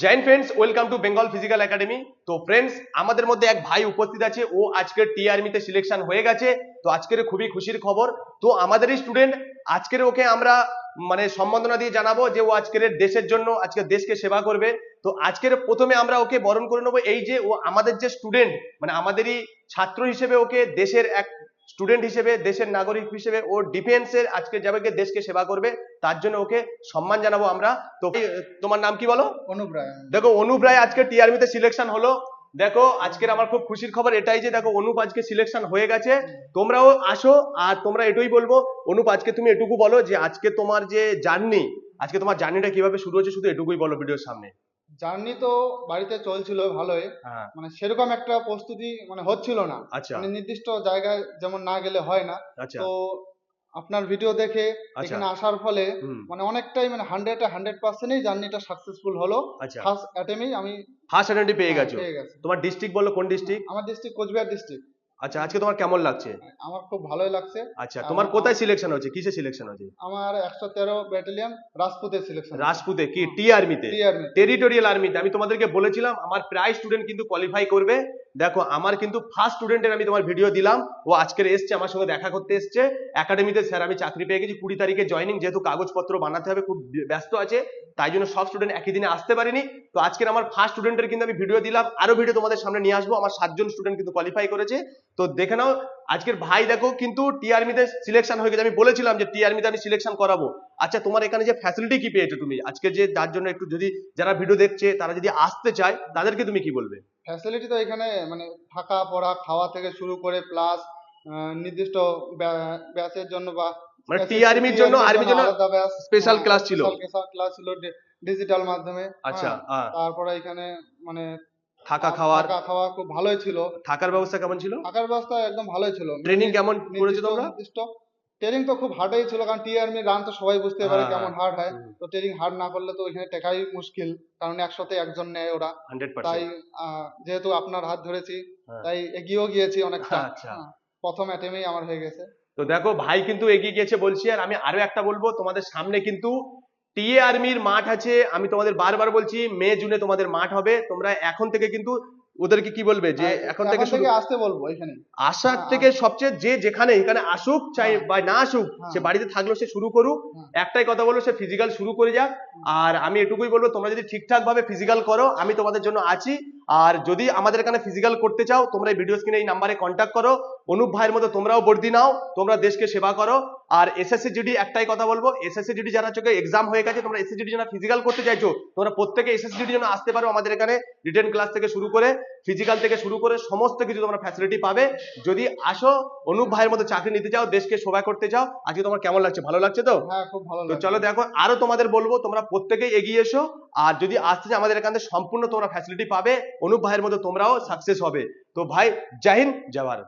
Join friends, welcome to Bengal physical academy. তো friends, আমাদের মধ্যে এক ভাই উপস্থিত আছে, ও আজকের টি আর্মিতে সিলেকশন হয়ে গেছে। তো আজকের খুবই খুশির খবর। তো আমাদেরই স্টুডেন্ট, আজকের ওকে আমরা মানে সম্বর্ধনা দিয়ে জানাবো যে ও আজকের দেশের জন্য আজকে দেশকে সেবা করবে। তো আজকের প্রথমে আমরা ওকে বরণ করে নেবো, এই যে ও আমাদের যে স্টুডেন্ট, মানে আমাদেরই ছাত্র হিসেবে ওকে দেশের এক স্টুডেন্ট হিসেবে, দেশের নাগরিক হিসেবে ও ডিফেন্সের আজকে যাবে দেশকে সেবা করবে, তার জন্য ওকে সম্মান জানাবো আমরা। তো তোমার নাম কি বলো? অনুপ রায়। দেখো, অনুপ রায় আজকে টিআরমিতে সিলেকশন হলো। দেখো, আজকের আমার খুব খুশির খবর এটাই যে দেখো অনুপ আজকে সিলেকশন হয়ে গেছে। তোমরাও আসো, আর তোমরা এটুকুই বলবো। অনুপ, আজকে তুমি এটুকু বলো যে আজকে তোমার যে জার্নি, আজকে তোমার জার্নিটা কিভাবে শুরু হয়েছে, শুধু এটুকুই বলো ভিডিওর সামনে। জার্নি তো বাড়িতে চলছিল ভালোই, হ্যাঁ। মানে সেরকম একটা প্রস্তুতি মানে হচ্ছিল না। আচ্ছা মানে নির্দিষ্ট জায়গায় যেমন না গেলে হয় না। আচ্ছা তো আপনার ভিডিও দেখে আচ্ছা। এখানে আসার ফলে হুম। মানে অনেকটাই মানে 100% জার্নিটা সাকসেসফুল হলো। আচ্ছা, ফার্স্ট অ্যাটেম্পেই আমি ফার্স্ট অ্যাটেম্পটে পেয়ে গেছো। পেয়ে গেছি। তোমার ডিস্ট্রিক্ট বলো, কোন ডিস্ট্রিক্ট? আমার ডিস্ট্রিক্ট কোচবিহার ডিস্ট্রিক্ট। আচ্ছা, আজকে তোমার কেমন লাগছে? আমার খুব ভালোই লাগছে। আচ্ছা, তোমার কোথায় সিলেকশন হয়েছে, কিসে সিলেকশন হয়েছে? আমার 113 ব্যাটালিয়ন রাজপুতের সিলেকশন। রাজপুতে কি টি আর্মিতে? টিআরমি। টেরিটোরিয়াল আর্মিতে। আমি তোমাদেরকে বলেছিলাম আমার প্রায় স্টুডেন্ট কিন্তু কোয়ালিফাই করবে। দেখো, আমার কিন্তু ফার্স্ট স্টুডেন্টের আমি তোমার ভিডিও দিলাম, ও আজকের এসছে আমার সঙ্গে দেখা করতে এসছে একাডেমিতে। স্যার, আমি চাকরি পেয়ে গেছি, 20 তারিখে জয়েনিং, যেহেতু কাগজপত্র বানাতে হবে, খুব ব্যস্ত আছে, তাই জন্য সব স্টুডেন্ট একই দিনে আসতে পারিনি। তো আজকের আমার ফার্স্ট স্টুডেন্টের কিন্তু আমি ভিডিও দিলাম, আরো ভিডিও তোমাদের সামনে নিয়ে আসবো। আমার 7 জন স্টুডেন্ট কিন্তু কোয়ালিফাই করেছে। তো দেখে নাও, আজকের ভাই দেখো কিন্তু টি আর্মিতে সিলেকশন হয়ে গেছে। আমি বলেছিলাম যে টি আর্মিতে আমি সিলেকশন করাবো। আচ্ছা, তোমার এখানে যে ফ্যাসিলিটি কি পেয়েছো তুমি আজকে, যে যার জন্য একটু যদি যারা ভিডিও দেখছে তারা যদি আসতে চায়, তাদেরকে তুমি কি বলবে? ফ্যাসিলিটি তো এখানে মানে থাকা পড়া খাওয়া থেকে শুরু করে প্লাস নির্দিষ্ট ব্যাচের জন্য বা মানে টি আর্মির জন্য আলাদা ব্যাচ, স্পেশাল ক্লাস ছিল। স্পেশাল ক্লাস ছিল ডিজিটাল মাধ্যমে। আচ্ছা, হ্যাঁ। তারপরে এখানে মানে থাকা থাকা খাওয়া খুব ভালোই ছিল। থাকার ব্যবস্থা কেমন ছিল? থাকার ব্যবস্থা একদম ভালোই ছিল। ট্রেনিং কেমন করেছো তোমরা? নির্দিষ্ট ট্রেনিং তো খুব হার্ডই ছিল, কারণ টি আর্মি রান তো সবাই বুঝতে পারে হ্যাঁ, কেমন হার্ড হয়। হুম, তো ট্রেনিং হার্ড না করলে তো এখানে টেকাই মুশকিল, কারণ একসাথে একজন নেয় ওরা। 100%। তাই যেহেতু আপনার হাত ধরেছি, হ্যাঁ। তাই এগিয়েও গিয়েছি অনেকটা। আচ্ছা। প্রথম অ্যাটেমেই আমার হয়ে গেছে। তো দেখো, ভাই কিন্তু এগিয়ে গিয়েছে বলছি। আর আমি আরো একটা বলবো, তোমাদের সামনে কিন্তু টিএ আর্মির মাঠ আছে। আমি তোমাদের বারবার বলছি, মে জুনে তোমাদের মাঠ হবে। তোমরা এখন থেকে কিন্তু ওদেরকে কি বলবে যে এখন থেকে শুরু আসতে বলবো এখানে। আসার থেকে সবচেয়ে যে যেখানে এখানে আসুক, চাই বা না আসুক, সে বাড়িতে থাকলেও সে শুরু করুক। একটাই কথা বলবো, সে ফিজিক্যাল শুরু করে যাক। আর আমি এটুকুই বলবো, তোমরা যদি ঠিকঠাক ভাবে ফিজিক্যাল করো, আমি তোমাদের জন্য আছি। আর যদি আমাদের এখানে ফিজিক্যাল করতে চাও, তোমরা এই ভিডিও স্ক্রিনে এই নাম্বারে কন্ট্যাক্ট করো। অনুপ ভাইয়ের মতো তোমরাও বর্দি নাও, তোমরা দেশকে সেবা করো। আর এসএসসি জিডি একটাই কথা বলবো, এসএসসি জিডি যারা চোখে এক্সাম হয়ে গেছে, তোমরা এসএসসি জিডি যারা ফিজিক্যাল করতে চাইছো, তোমরা প্রত্যেকে এসএসসি জিডি জন্য আসতে পারো। আমাদের এখানে রিটেন ক্লাস থেকে শুরু করে ফিজিক্যাল থেকে শুরু করে সমস্ত কিছু তোমরা ফ্যাসিলিটি পাবে। যদি আসো, অনুপ ভাইয়ের মতো চাকরি নিতে চাও, দেশকে সেবা করতে চাও। আজকে তোমার কেমন লাগছে? ভালো লাগছে তো? হ্যাঁ, খুব ভালো তো লাগছে। চলো দেখো, আরো তোমাদের বলবো, তোমরা প্রত্যেকেই এগিয়ে এসো। আর যদি আসতে চাও, আমাদের এখানে সম্পূর্ণ তোমরা ফ্যাসিলিটি পাবে। অনুপ ভাইয়ের মতো তোমরাও সাকসেস হবে। তো ভাই, জয় হিন্দ, জয় ভারত।